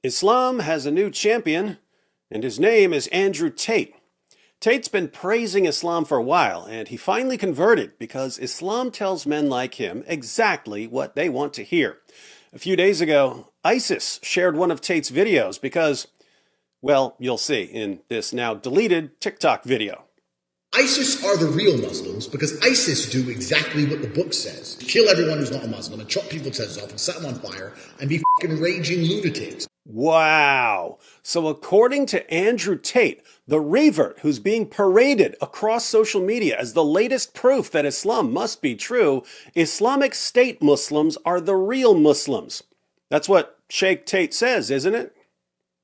Islam has a new champion, and his name is Andrew Tate. Tate's been praising Islam for a while, and he finally converted because Islam tells men like him exactly what they want to hear. A few days ago, ISIS shared one of Tate's videos because, well, you'll see in this now deleted TikTok video. ISIS are the real Muslims because ISIS do exactly what the book says. Kill everyone who's not a Muslim and chop people's heads off and set them on fire and be fucking raging lunatics. Wow. So according to Andrew Tate, the revert who's being paraded across social media as the latest proof that Islam must be true, Islamic State Muslims are the real Muslims. That's what Sheikh Tate says, isn't it?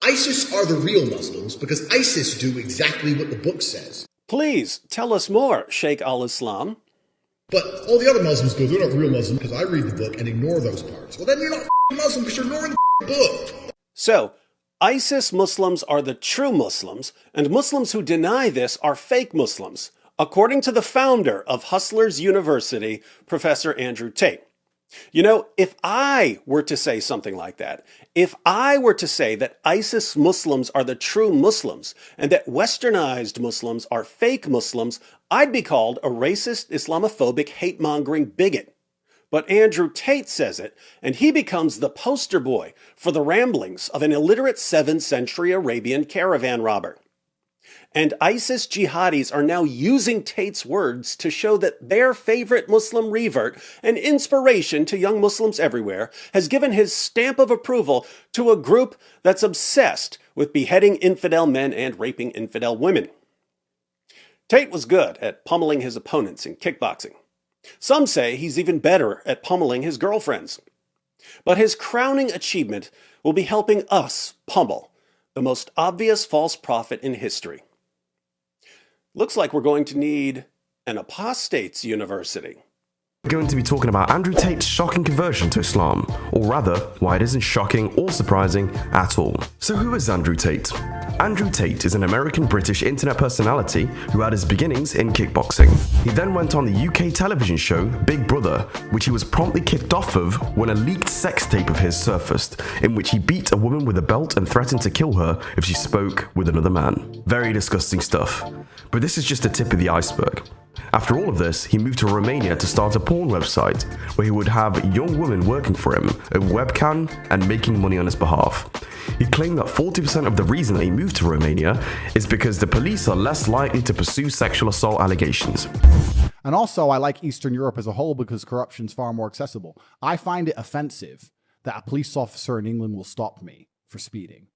ISIS are the real Muslims because ISIS do exactly what the book says. Please tell us more, Sheikh al-Islam. But all the other Muslims go, they're not real Muslims because I read the book and ignore those parts. Well, then you're not Muslim because you're ignoring the book. So, ISIS Muslims are the true Muslims, and Muslims who deny this are fake Muslims, according to the founder of Hustlers University, Professor Andrew Tate. You know, if I were to say something like that, if I were to say that ISIS Muslims are the true Muslims and that westernized Muslims are fake Muslims, I'd be called a racist, Islamophobic, hate-mongering bigot. But Andrew Tate says it, and he becomes the poster boy for the ramblings of an illiterate 7th century Arabian caravan robber. And ISIS jihadis are now using Tate's words to show that their favorite Muslim revert, an inspiration to young Muslims everywhere, has given his stamp of approval to a group that's obsessed with beheading infidel men and raping infidel women. Tate was good at pummeling his opponents in kickboxing. Some say he's even better at pummeling his girlfriends. But his crowning achievement will be helping us pummel the most obvious false prophet in history. Looks like we're going to need an apostates university. We're going to be talking about Andrew Tate's shocking conversion to Islam, or rather, why it isn't shocking or surprising at all. So who is Andrew Tate? Andrew Tate is an American-British internet personality who had his beginnings in kickboxing. He then went on the UK television show Big Brother, which he was promptly kicked off of when a leaked sex tape of his surfaced, in which he beat a woman with a belt and threatened to kill her if she spoke with another man. Very disgusting stuff. But this is just the tip of the iceberg. After all of this, he moved to Romania to start a porn website where he would have young women working for him, a webcam, and making money on his behalf. He claimed that 40% of the reason that he moved to Romania is because the police are less likely to pursue sexual assault allegations. And also, I like Eastern Europe as a whole because corruption's far more accessible. I find it offensive that a police officer in England will stop me for speeding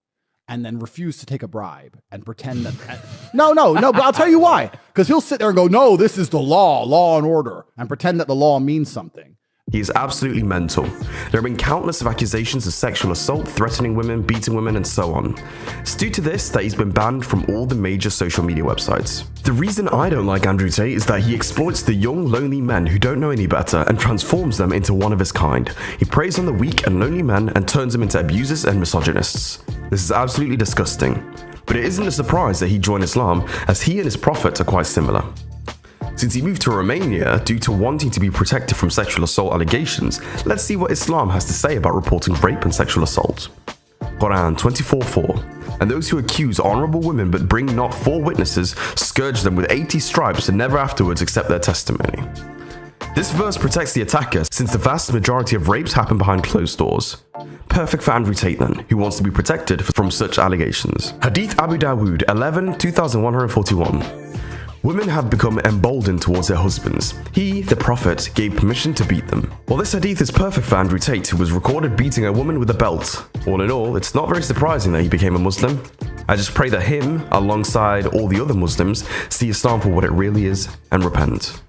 and then refuse to take a bribe and pretend that... No, but I'll tell you why. Because he'll sit there and go, no, this is the law and order, and pretend that the law means something. He is absolutely mental. There have been countless of accusations of sexual assault, threatening women, beating women, and so on. It's due to this that he's been banned from all the major social media websites. The reason I don't like Andrew Tate is that he exploits the young, lonely men who don't know any better and transforms them into one of his kind. He preys on the weak and lonely men and turns them into abusers and misogynists. This is absolutely disgusting. But it isn't a surprise that he joined Islam, as he and his prophet are quite similar. Since he moved to Romania due to wanting to be protected from sexual assault allegations, let's see what Islam has to say about reporting rape and sexual assault. Quran 24:4. And those who accuse honorable women but bring not 4 witnesses, scourge them with 80 stripes and never afterwards accept their testimony. This verse protects the attacker since the vast majority of rapes happen behind closed doors. Perfect for Andrew Tate then, who wants to be protected from such allegations. Hadith Abu Dawood 11:2141. Women have become emboldened towards their husbands. He, the Prophet, gave permission to beat them. Well, this hadith is perfect for Andrew Tate, who was recorded beating a woman with a belt. All in all, it's not very surprising that he became a Muslim. I just pray that him, alongside all the other Muslims, see Islam for what it really is and repent.